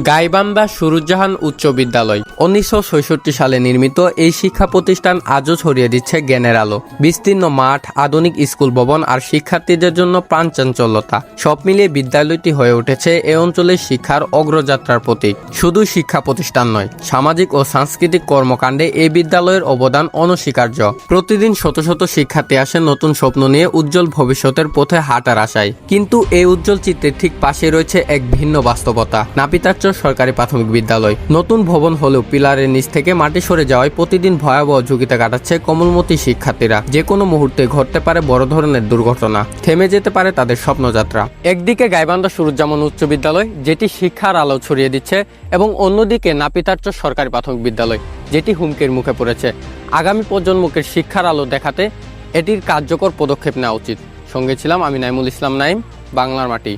গাইবান্ধা সুরুজ্জাহান উচ্চ বিদ্যালয় 1966 সালে নির্মিত এই শিক্ষা প্রতিষ্ঠান আজও ছড়িয়ে দিচ্ছে জ্ঞানের আলো। বিস্তীর্ণ মাঠ, আধুনিক স্কুল ভবন আর শিক্ষার্থীদের জন্য প্রাণচাঞ্চল্যতা সব মিলিয়ে বিদ্যালয়টি হয়ে উঠেছে এ অঞ্চলের শিক্ষার অগ্রযাত্রার প্রতীক। শুধু শিক্ষা প্রতিষ্ঠান নয়, সামাজিক ও সাংস্কৃতিক কর্মকাণ্ডে এই বিদ্যালয়ের অবদান অনস্বীকার্য। প্রতিদিন শত শত শিক্ষার্থী আসেন নতুন স্বপ্ন নিয়ে উজ্জ্বল ভবিষ্যতের পথে হাঁটার আশায়। কিন্তু এই উজ্জ্বল চিত্রের ঠিক পাশে রয়েছে এক ভিন্ন বাস্তবতা। নাপিতারচর সরকারি প্রাথমিক বিদ্যালয় নতুন ভবন হলেও পিলারের নিচ থেকে মাটি সরে যাওয়ায় প্রতিদিন ভয়াবহ ঝুঁকিতে কাটাচ্ছে কোমলমতি শিক্ষার্থীরা। যে কোনো মুহূর্তে ঘটতে পারে বড় ধরনের দুর্ঘটনা, থেমে যেতে পারে তাদের স্বপ্নযাত্রা। একদিকে গাইবান্ধা সুরুজ্জামান উচ্চ বিদ্যালয়, যেটি শিক্ষার আলো ছড়িয়ে দিচ্ছে, এবং অন্যদিকে নাপিতারচর সরকারি প্রাথমিক বিদ্যালয়, যেটি হুমকির মুখে পড়েছে। আগামী প্রজন্মকে শিক্ষার আলো দেখাতে এটির কার্যকর পদক্ষেপ নেওয়া উচিত। সঙ্গে ছিলাম আমি নাইমুল ইসলাম নাইম, বাংলার মাটি।